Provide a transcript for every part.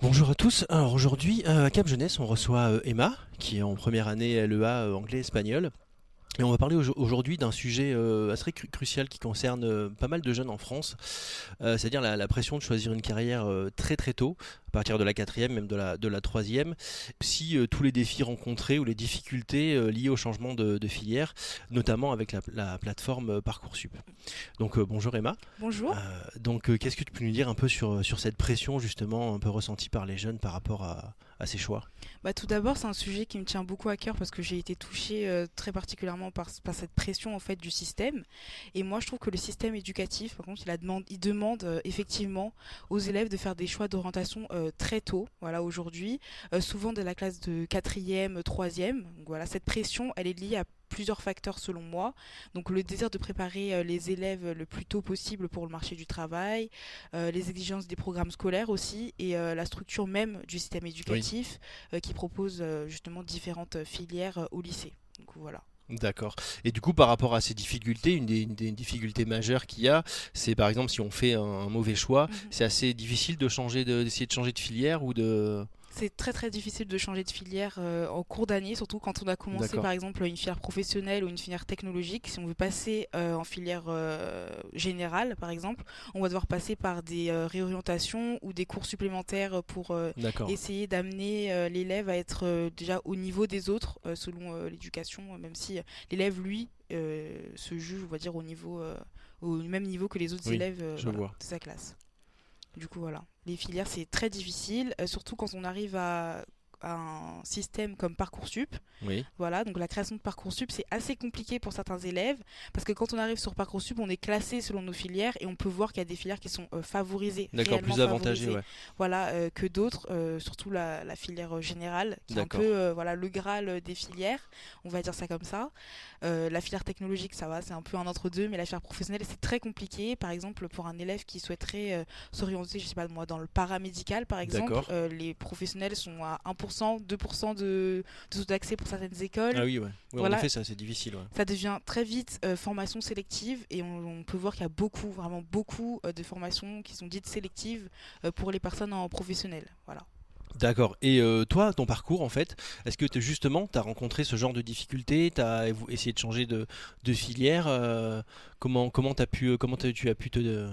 Bonjour à tous. Alors aujourd'hui, à Cap Jeunesse, on reçoit Emma, qui est en première année LEA anglais-espagnol. Et on va parler aujourd'hui d'un sujet assez crucial qui concerne pas mal de jeunes en France, c'est-à-dire la pression de choisir une carrière très très tôt, à partir de la quatrième, même de la troisième. Si tous les défis rencontrés ou les difficultés liées au changement de filière, notamment avec la plateforme Parcoursup. Donc bonjour Emma. Bonjour. Donc qu'est-ce que tu peux nous dire un peu sur cette pression justement un peu ressentie par les jeunes par rapport à ces choix? Tout d'abord, c'est un sujet qui me tient beaucoup à cœur parce que j'ai été touchée très particulièrement par cette pression en fait du système. Et moi, je trouve que le système éducatif, par contre, il demande effectivement aux élèves de faire des choix d'orientation très tôt. Voilà, aujourd'hui, souvent dès la classe de quatrième, troisième. Donc voilà, cette pression, elle est liée à plusieurs facteurs selon moi. Donc le désir de préparer les élèves le plus tôt possible pour le marché du travail, les exigences des programmes scolaires aussi, et la structure même du système Oui, éducatif qui propose justement différentes filières au lycée. Donc voilà. d'accord. Et du coup, par rapport à ces difficultés, une des difficultés majeures qu'il y a, c'est par exemple si on fait un mauvais choix, Mhm. c'est assez difficile d'essayer de changer de filière ou de... C'est très très difficile de changer de filière en cours d'année, surtout quand on a commencé D'accord, par exemple une filière professionnelle ou une filière technologique. Si on veut passer en filière générale par exemple, on va devoir passer par des réorientations ou des cours supplémentaires pour d'accord. essayer d'amener l'élève à être déjà au niveau des autres selon l'éducation, même si l'élève lui se juge, on va dire, au même niveau que les autres Oui, élèves je voilà, vois. de sa classe. Du coup, voilà. Les filières, c'est très difficile, surtout quand on arrive à un système comme Parcoursup. Oui, Voilà, donc la création de Parcoursup, c'est assez compliqué pour certains élèves, parce que quand on arrive sur Parcoursup, on est classé selon nos filières, et on peut voir qu'il y a des filières qui sont favorisées, d'accord, réellement plus avantagé, favorisées, ouais. voilà, que d'autres, surtout la filière générale, qui est un peu D'accord. voilà, le Graal des filières, on va dire ça comme ça. La filière technologique, ça va, c'est un peu un entre-deux, mais la filière professionnelle, c'est très compliqué. Par exemple, pour un élève qui souhaiterait s'orienter, je sais pas moi, dans le paramédical, par exemple, D'accord. les professionnels sont à 1%, 2% de taux d'accès pour certaines Ah écoles. oui, ouais. Oui, en Voilà, effet, ça c'est difficile, ouais. ça devient très vite formation sélective et on peut voir qu'il y a beaucoup, vraiment beaucoup de formations qui sont dites sélectives pour les personnes en professionnel. Voilà. D'accord. Et toi, ton parcours, en fait, est-ce que justement, tu as rencontré ce genre de difficultés, tu as essayé de changer de filière tu as pu te...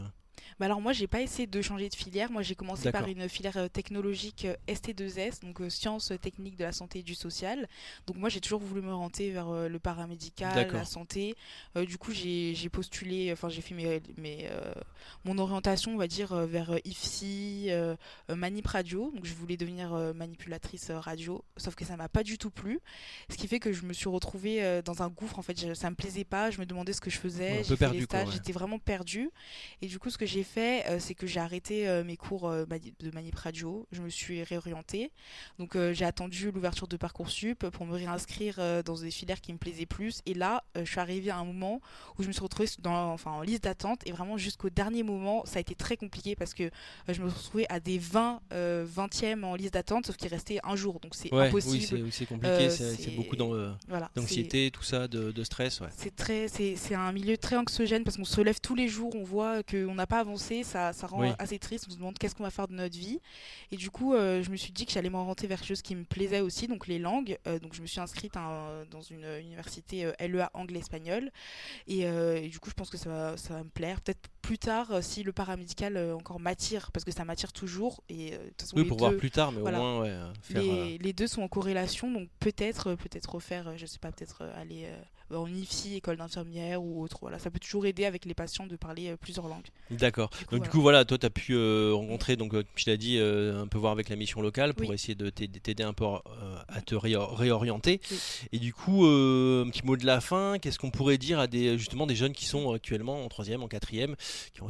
Bah alors moi j'ai pas essayé de changer de filière, moi j'ai commencé par D'accord, une filière technologique ST2S, donc sciences techniques de la santé et du social. Donc moi j'ai toujours voulu me orienter vers le paramédical, la d'accord. santé. Du coup j'ai postulé, enfin j'ai fait mon orientation on va dire vers IFSI, Manip Radio. Donc je voulais devenir manipulatrice radio, sauf que ça m'a pas du tout plu. Ce qui fait que je me suis retrouvée dans un gouffre en fait, ça me plaisait pas, je me demandais ce que je Ouais, faisais, un j'ai peu fait les perdu, quoi, stages, ouais. j'étais vraiment perdue. Et du coup, ce que j'ai fait, c'est que j'ai arrêté mes cours de manip radio. Je me suis réorientée. Donc, j'ai attendu l'ouverture de Parcoursup pour me réinscrire dans des filières qui me plaisaient plus. Et là, je suis arrivée à un moment où je me suis retrouvée en liste d'attente. Et vraiment, jusqu'au dernier moment, ça a été très compliqué parce que je me suis retrouvée à des 20e en liste d'attente, sauf qu'il restait un jour. Donc, c'est Ouais, impossible. oui, c'est compliqué, c'est beaucoup C'est voilà, d'anxiété, tout ça, de stress, ouais. c'est un milieu très anxiogène parce qu'on se lève tous les jours, on voit qu'on n'a pas avancé, ça rend Oui, assez triste, on se demande qu'est-ce qu'on va faire de notre vie. Et du coup, je me suis dit que j'allais m'orienter vers quelque chose qui me plaisait aussi, donc les langues. Donc je me suis inscrite dans une université LEA anglais-espagnol. Et du coup, je pense que ça va me plaire. Peut-être plus tard, si le paramédical encore m'attire, parce que ça m'attire toujours. Et de toute façon, oui, les pour voir deux, plus tard, mais au voilà, moins, ouais, faire... les deux sont en corrélation, donc peut-être refaire, je sais pas, peut-être aller en IFSI, école d'infirmière ou autre. Voilà, ça peut toujours aider avec les patients de parler plusieurs langues. D'accord. Du coup, Donc du voilà. coup voilà, toi tu as pu rencontrer, donc comme je l'ai dit, un peu voir avec la mission locale pour Oui, essayer de t'aider un peu à te réorienter. oui. Et du coup, un petit mot de la fin, qu'est-ce qu'on pourrait dire à justement des jeunes qui sont actuellement en troisième, en quatrième,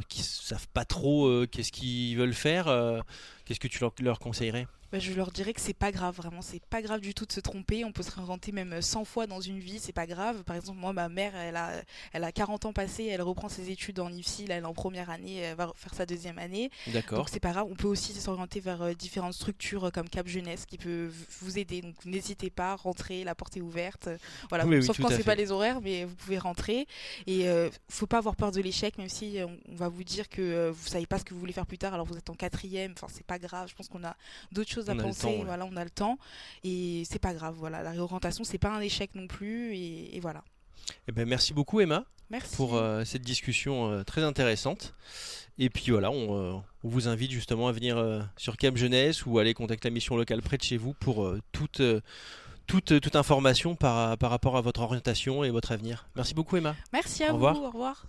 qui savent pas trop qu'est-ce qu'ils veulent faire, qu'est-ce que tu leur conseillerais? Bah, je leur dirais que c'est pas grave, vraiment, c'est pas grave du tout de se tromper. On peut se réinventer même 100 fois dans une vie, c'est pas grave. Par exemple, moi, ma mère, elle a 40 ans passés, elle reprend ses études en IFSI, là, elle est en première année, elle va faire sa deuxième année. Donc D'accord. c'est pas grave. On peut aussi s'orienter vers différentes structures comme Cap Jeunesse qui peut vous aider. Donc n'hésitez pas, rentrez, la porte est ouverte. Voilà, Oui, oui, sauf tout quand à c'est pas fait. les horaires, mais vous pouvez rentrer. Et faut pas avoir peur de l'échec, même si on va vous dire que vous savez pas ce que vous voulez faire plus tard, alors vous êtes en quatrième. Enfin, c'est pas grave. Je pense qu'on a d'autres choses à On a le temps, penser. ouais. Voilà, on a le temps et c'est pas grave. Voilà, la réorientation, c'est pas un échec non plus. Et voilà. Eh ben, merci beaucoup Emma pour Merci. cette discussion très intéressante. Et puis voilà, on vous invite justement à venir sur Cap Jeunesse ou aller contacter la mission locale près de chez vous pour toute information par rapport à votre orientation et votre avenir. Merci beaucoup Emma. Merci Au à vous. revoir. Au revoir.